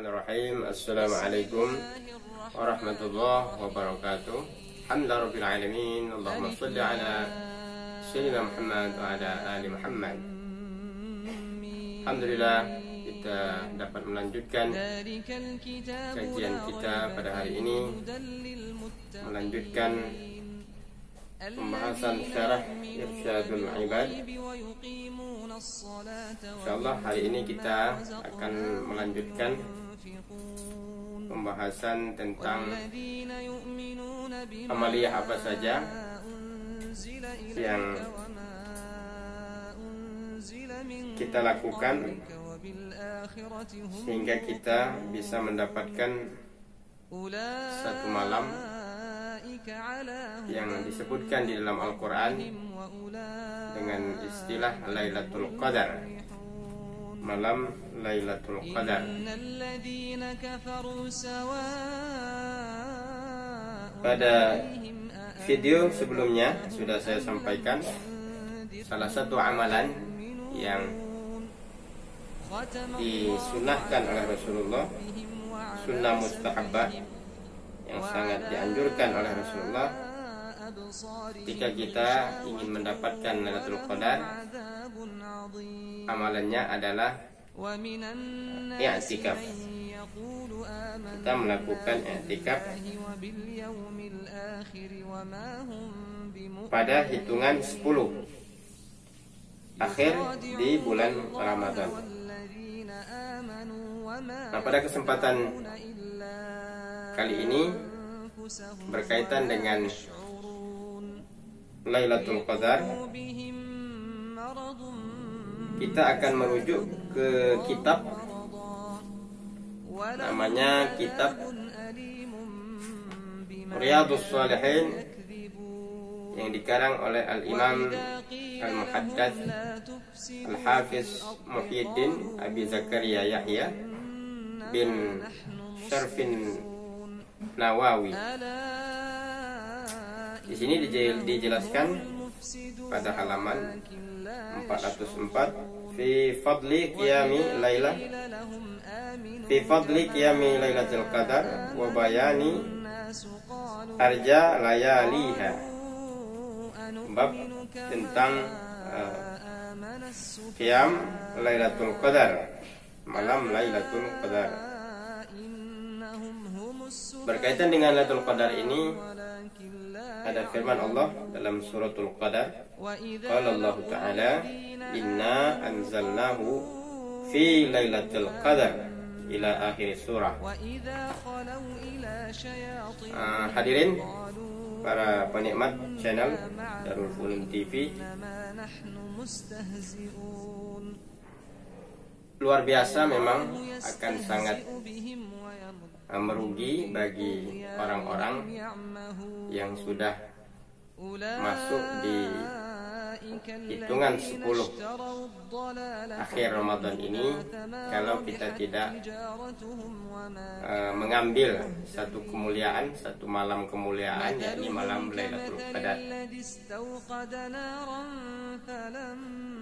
Bismillahirrahmanirrahim. Assalamualaikum warahmatullahi wabarakatuh. Alhamdulillahirabbil alamin. Allahumma shalli ala sayyidina Muhammad wa ala ali Muhammad. Alhamdulillah kita dapat melanjutkan kajian kita pada hari ini, melanjutkan pembahasan syarah Irsyadul Ibad. Insyaallah hari ini kita akan melanjutkan pembahasan tentang amaliyah apa saja yang kita lakukan sehingga kita bisa mendapatkan satu malam yang disebutkan di dalam Al-Quran dengan istilah Lailatul Qadar, malam Lailatul Qadar. Pada video sebelumnya sudah saya sampaikan salah satu amalan yang disunahkan oleh Rasulullah, sunnah mustahabbah yang sangat dianjurkan oleh Rasulullah ketika kita ingin mendapatkan Lailatul Qadar. Amalannya adalah i'tikaf. Kita melakukan i'tikaf pada hitungan 10 akhir di bulan Ramadan. Nah, pada kesempatan kali ini berkaitan dengan Lailatul Qadar, kita akan merujuk ke kitab, namanya kitab Riyadhus Shalihin, yang dikarang oleh Al-Imam Al-Muhaddats Al-Hafiz Muhyiddin Abi Zakaria Yahya bin Syarfin Nawawi. Di sini dijelaskan pada halaman 404 fi fadli qiyami lailatul qadar wa bayani arja layaliha, bab tentang qiyam lailatul qadar, malam lailatul qadar. Berkaitan dengan Lailatul Qadar ini ada firman Allah dalam suratul Qadar. Qala Allah Ta'ala, inna anzalnahu fi lailatul qadar, ila akhir surah. Hadirin para penikmat channel Darul Funun TV, luar biasa memang akan sangat merugi bagi orang-orang yang sudah masuk di hitungan 10 akhir Ramadan ini kalau kita tidak mengambil satu kemuliaan, satu malam kemuliaan, yakni malam Lailatul Qadar.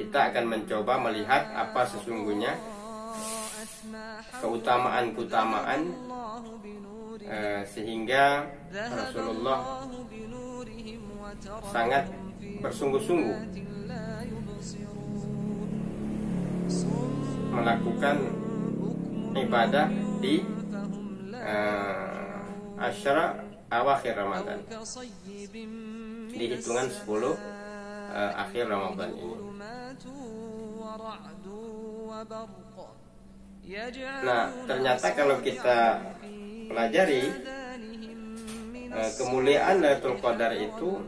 Kita akan mencoba melihat apa sesungguhnya keutamaan-keutamaan sehingga Rasulullah sangat bersungguh-sungguh melakukan ibadah di asyra awakhir Ramadan, di hitungan 10 akhir Ramadan ini. Nah, ternyata kalau kita pelajari kemuliaan Lailatul Qadar itu,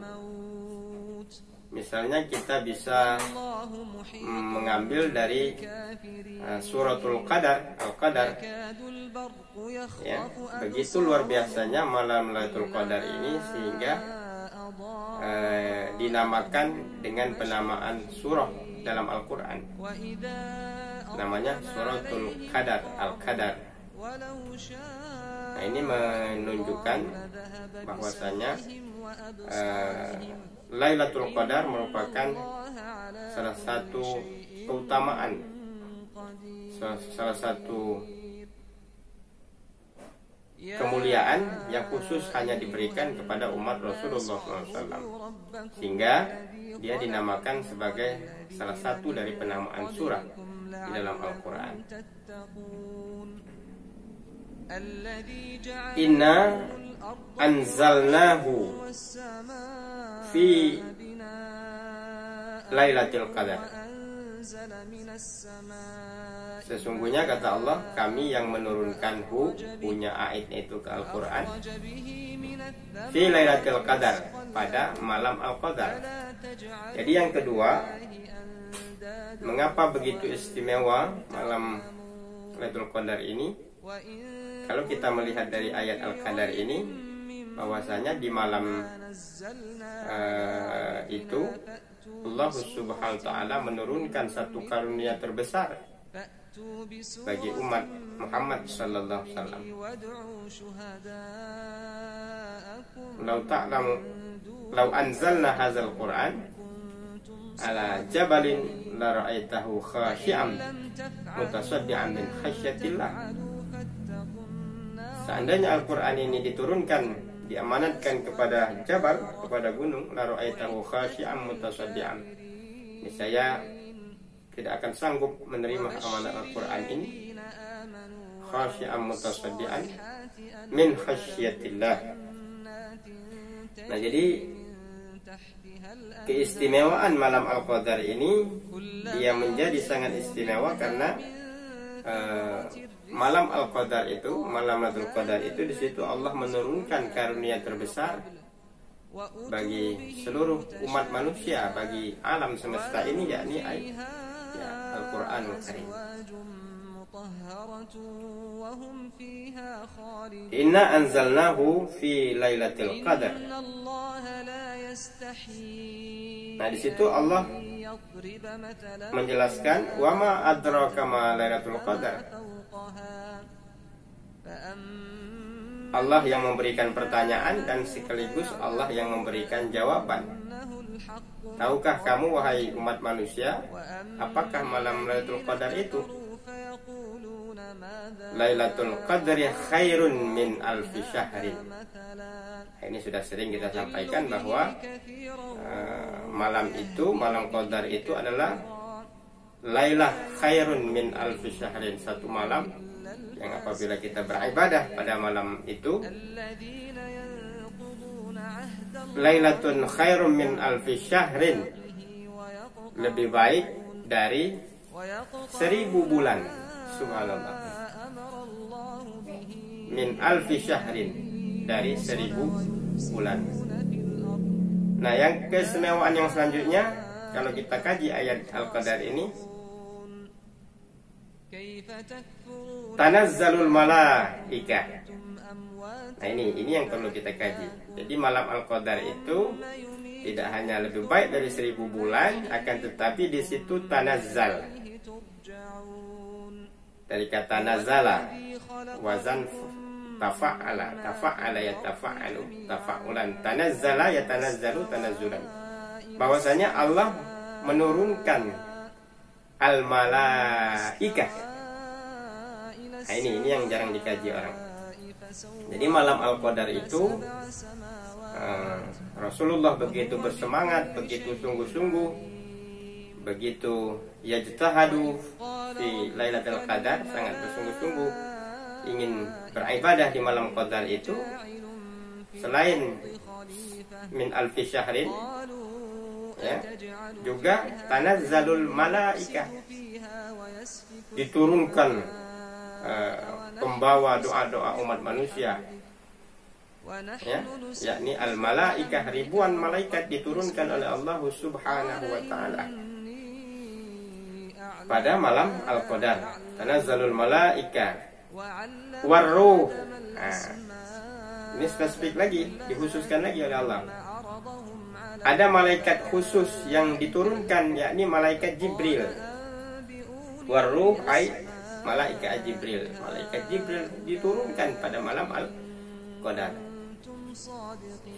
misalnya kita bisa mengambil dari suratul Qadar, Al-Qadar, ya, begitu luar biasanya malam Lailatul Qadar ini sehingga dinamakan dengan penamaan surah dalam Al-Quran, namanya suratul Qadar, Al-Qadar. Nah, ini menunjukkan bahwasanya Lailatul Qadar merupakan salah satu keutamaan, salah satu kemuliaan yang khusus hanya diberikan kepada umat Rasulullah SAW, sehingga dia dinamakan sebagai salah satu dari penamaan surah di dalam Al-Quran. Inna anzalnahu fi Lailatul Qadar. Sesungguhnya kata Allah, kami yang menurunkan punya ayat itu ke Al-Quran fi Lailatul Qadar, pada malam Al-Qadar. Jadi yang kedua, mengapa begitu istimewa malam Lailatul Qadar ini? Kalau kita melihat dari ayat Al-Qadar ini, bahwasanya di malam itu Allah Subhanahu wa taala menurunkan satu karunia terbesar bagi umat Muhammad sallallahu alaihi wasallam. Lau anzalna hadzal Qur'an ala jabalin la ra'aitahu khashi'an mutasaddian min khasyatillah. Seandainya Al-Quran ini diturunkan, diamanatkan kepada jabal, kepada gunung, la ra'aitahu khashi'an mutasaddian, saya tidak akan sanggup menerima amanat Al-Quran ini, khashi'an mutasaddian min khasyatillah. Nah, jadi keistimewaan malam Al-Qadar ini, dia menjadi sangat istimewa karena malam Al-Qadar itu, malam Lailatul Qadar itu, di situ Allah menurunkan karunia terbesar bagi seluruh umat manusia, bagi alam semesta ini, yakni Al-Quranul Karim. Inna anzalnahu fi Lailatul Qadar. Nah, di situ Allah menjelaskan, wa ma adraka ma Lailatul Qadar. Allah yang memberikan pertanyaan dan sekaligus Allah yang memberikan jawaban. Tahukah kamu wahai umat manusia, apakah malam Lailatul Qadar itu? Lailatul Qadri khairun min alfi syahrin. Ini sudah sering kita sampaikan bahwa malam itu, malam Qadar itu adalah Lailah khairun min alfi syahrin, satu malam yang apabila kita beribadah pada malam itu, Lailatun khairun min alfi syahrin, lebih baik dari 1000 bulan. Subhanallah. Min alfi syahrin, dari 1000 bulan. Nah, yang keistimewaan yang selanjutnya, kalau kita kaji ayat Al-Qadar ini, tanazzalul malaikah. Nah, ini yang perlu kita kaji. Jadi malam Al-Qadar itu tidak hanya lebih baik dari 1000 bulan, akan tetapi di situ tanazzal, dari kata nazala, wazan tafa'ala yatafa'alu, tafa'ulan, tanazzala yatanazzalu tanazzulan. Bahwasanya Allah menurunkan al-malaikah. Nah, ini yang jarang dikaji orang. Jadi malam Al-Qadar itu Rasulullah begitu bersemangat, begitu sungguh-sungguh, begitu yajtahadu fi Lailatul Qadar, sangat bersungguh-sungguh ingin beribadah di malam Qadar itu. Selain min alfi syahrin, ya, juga tanazzalul malaikah, diturunkan pembawa doa-doa umat manusia, ya, yakni al malaikah, ribuan malaikat diturunkan oleh Allah Subhanahu wa taala pada malam Al-Qadar. Tanazzalul malaikah warruh. Ini spesifik lagi, dikhususkan lagi oleh Allah. Ada malaikat khusus yang diturunkan, yakni malaikat Jibril. Warruh ay malaikat Jibril. Malaikat Jibril diturunkan pada malam Al-Qadar.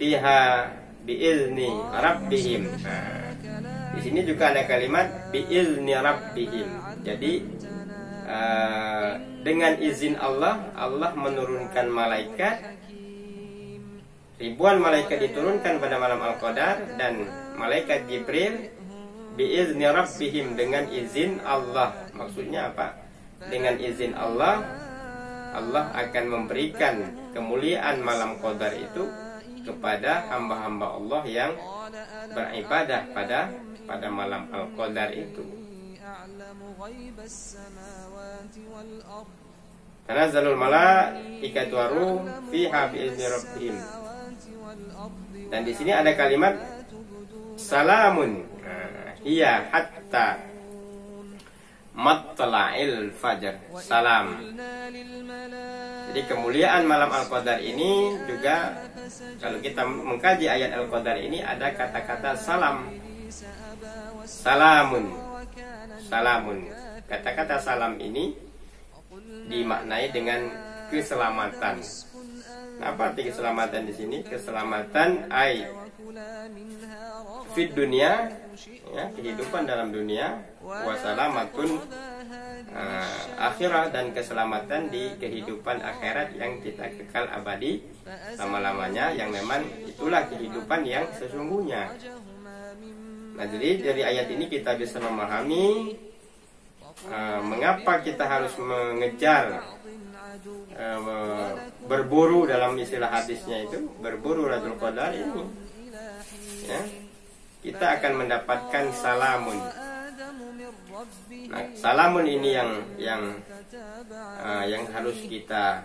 Fiha biizni rabbihim. Di sini juga ada kalimat biizni rabbihim. Jadi dengan izin Allah, Allah menurunkan malaikat. Ribuan malaikat diturunkan pada malam Al-Qadar, dan malaikat Jibril biizni rabbihim, dengan izin Allah. Maksudnya apa? Dengan izin Allah, Allah akan memberikan kemuliaan malam Qadar itu kepada hamba-hamba Allah yang beribadah pada malam Al-Qadar itu. Tanazzalul malaikatu waruh fiha biizni rabbihim. Dan di sini ada kalimat salamun, hiya hatta matla'il fajar. Salam. Jadi kemuliaan malam Al-Qadar ini juga, kalau kita mengkaji ayat Al-Qadar ini, ada kata-kata salam. Salamun. Salamun. Kata-kata salam ini dimaknai dengan keselamatan. Nah, apa arti keselamatan di sini? Keselamatan fit dunia, ya, kehidupan dalam dunia, wasalamatun akhirah, dan keselamatan di kehidupan akhirat yang kita kekal abadi lama-lamanya, yang memang itulah kehidupan yang sesungguhnya. Nah, jadi dari ayat ini kita bisa memahami mengapa kita harus mengejar, berburu, dalam istilah hadisnya itu, berburu Lailatul Qadar ini, ya, kita akan mendapatkan salamun. Nah, salamun ini yang harus kita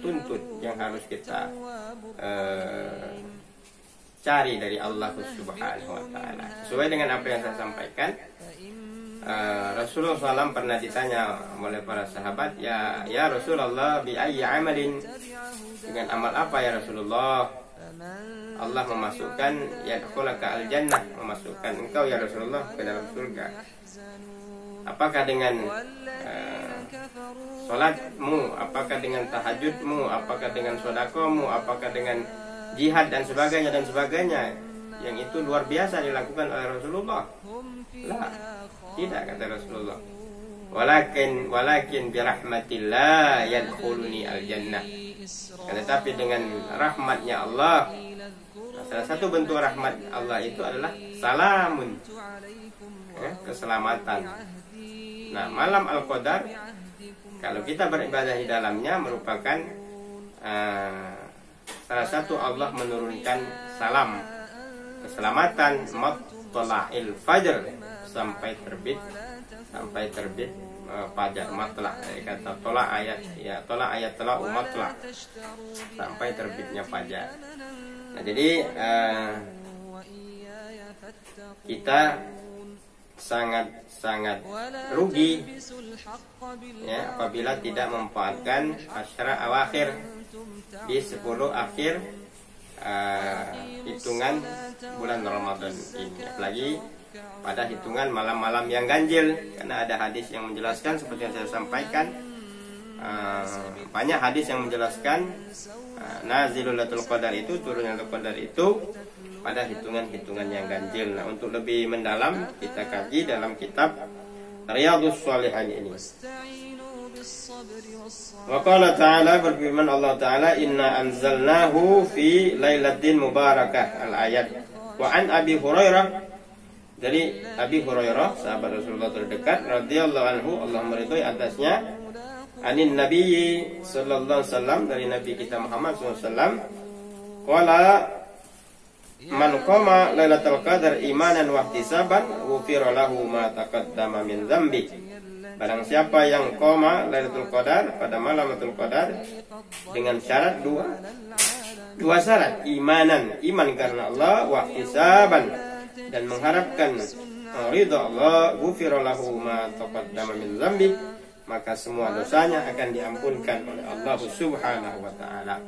tuntut, yang harus kita cari dari Allah Subhanahu wa Ta'ala. Sesuai dengan apa yang saya sampaikan, Rasulullah SAW pernah ditanya oleh para sahabat, ya Rasulullah, bi ayyi amalin, dengan amal apa ya Rasulullah Allah memasukkan yadkhulaka al-jannah, memasukkan engkau ya Rasulullah ke dalam surga? Apakah dengan salatmu, apakah dengan tahajudmu, apakah dengan sedekahmu, apakah dengan jihad dan sebagainya, yang itu luar biasa dilakukan oleh Rasulullah? Lah, tidak, kata Rasulullah. Walakin birahmatillah yadkhuluni al-jannah. Tetapi dengan rahmatnya Allah, salah satu bentuk rahmat Allah itu adalah salamun, ya, keselamatan. Nah, malam Al-Qadar, kalau kita beribadah di dalamnya, merupakan salah satu Allah menurunkan salam, keselamatan matla'il fajr, sampai terbit fajar. Matla, kata tolak ayat, ya, tolak ayat tolak matla, sampai terbitnya fajar. Nah, jadi kita sangat rugi, ya, apabila tidak memanfaatkan asyra awakhir, di 10 akhir hitungan bulan Ramadan ini, apalagi pada hitungan malam-malam yang ganjil. Karena ada hadis yang menjelaskan, seperti yang saya sampaikan, banyak hadis yang menjelaskan nazilul Lailatul Qadar itu, turunnya Lailatul Qadar itu pada hitungan-hitungan yang ganjil. Nah, untuk lebih mendalam kita kaji dalam kitab Riyadhus Shalihin ini. Wa qala ta'ala, berfirman Allah Ta'ala, inna anzalnahu fi lailatin mubarakah, al-ayat. Wa an Abi Hurairah, dari Abi Hurairah, sahabat Rasulullah terdekat, radhiyallahu anhu, Allah meridhai atasnya, anin nabiyyi sallallahu alaihi wasallam, dari Nabi kita Muhammad sallallahu alaihi wasallam, qala man qama lailatul qadar imanan wa ihtisaban ghufira lahu ma taqaddama min dzambi. Barang siapa yang qama lailatul qadar, pada malam lailatul qadar, dengan syarat dua syarat, iman karena Allah, wa ihtisaban, dan mengharapkan ridha Allah, ghufira lahu ma taqaddama min dzambi, maka semua dosanya akan diampunkan oleh Allah Subhanahu wa Ta'ala.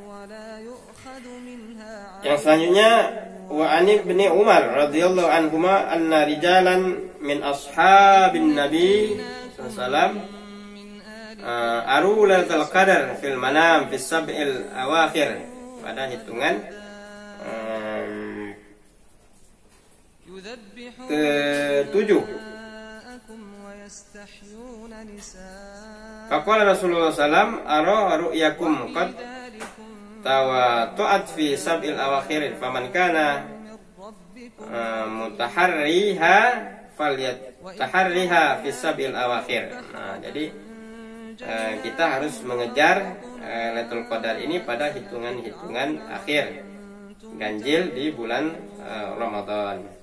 Yang selanjutnya, wa an ibni Umar radhiyallahu anhuma anna rijalan min ashabin nabi sallallahu aru lailatul qadar fil manam fi sab'il awakhir, pada hitungan ke-7 Faqala Rasulullah sallam ara ru'yakum qad tawatu'at fi sab'il awakhir faman kana mutaharriha falyataharriha fi sab'il awakhir. Nah, jadi kita harus mengejar Lailatul Qadar ini pada hitungan-hitungan akhir ganjil di bulan Ramadan.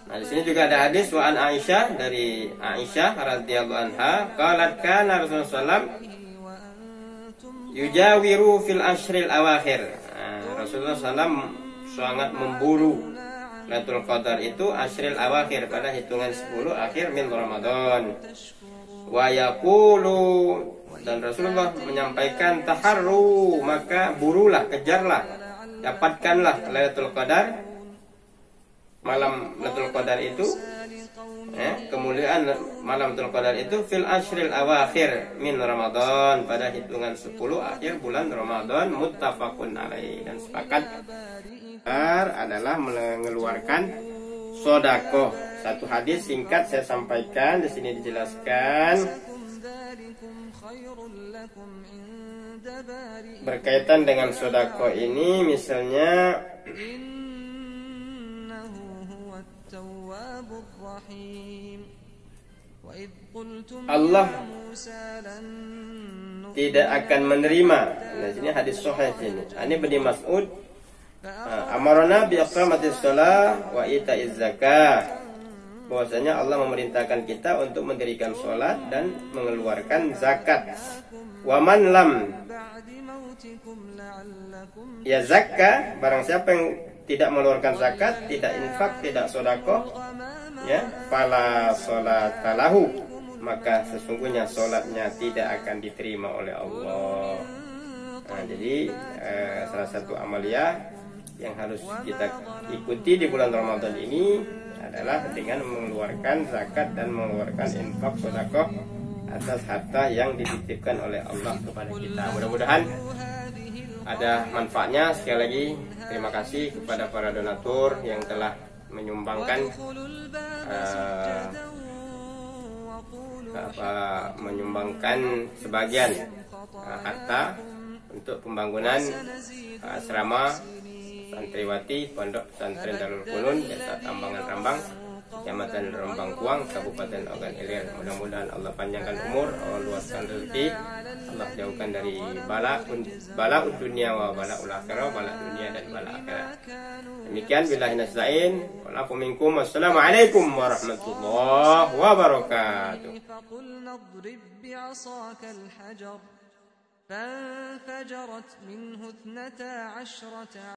Nah, di sini juga ada hadis wa an Aisyah, dari Aisyah radhiyallahu anha, qalat kana Rasulullah sallam yujawiru fil ashril awakhir. Rasulullah sallam sangat memburu Lailatul Qadar itu ashril awakhir, pada hitungan 10 akhir min Ramadan. Wa yaqulu, dan Rasulullah menyampaikan taharru, maka burulah, kejarlah, dapatkanlah Lailatul Qadar, malam Lailatul Qadar itu, kemuliaan malam Lailatul Qadar itu fil ashril awakhir min Ramadan, pada hitungan 10 akhir bulan Ramadan. Muttafaqun alaih, dan sepakat adalah mengeluarkan sedekah. Satu hadis singkat saya sampaikan di sini, dijelaskan berkaitan dengan sedekah ini. Misalnya Allah tidak akan menerima. Nah, sini hadis sahih sini. Ini Ibnu Mas'ud, amarna bi iqamatis shalah wa ita'iz zakah. Bahwasanya Allah memerintahkan kita untuk mendirikan sholat dan mengeluarkan zakat. Wa man lam ya zakka, barang siapa yang tidak mengeluarkan zakat, tidak infak, tidak sedekah, ya, fala sholata lahu, maka sesungguhnya sholatnya tidak akan diterima oleh Allah. Nah, jadi salah satu amalia yang harus kita ikuti di bulan Ramadan ini adalah dengan mengeluarkan zakat dan mengeluarkan infak sedekah atas harta yang dititipkan oleh Allah kepada kita. Mudah-mudahan ada manfaatnya. Sekali lagi terima kasih kepada para donatur yang telah menyumbangkan sebagian harta untuk pembangunan asrama santriwati Pondok Pesantren Darul Qunun, Desa Tambangan Rambang, Kecamatan Rembang Kuang, Kabupaten Ogan Ilir. Mudah-mudahan Allah panjangkan umur, Allah luaskan rezeki, Allah jauhkan dari bala dunia wa bala akhirah, bala dunia dan bala akhirat. Demikian, billahi nasta'in. Walafu minkum. Wassalamualaikum warahmatullahi wabarakatuh. فانفجرت منه 12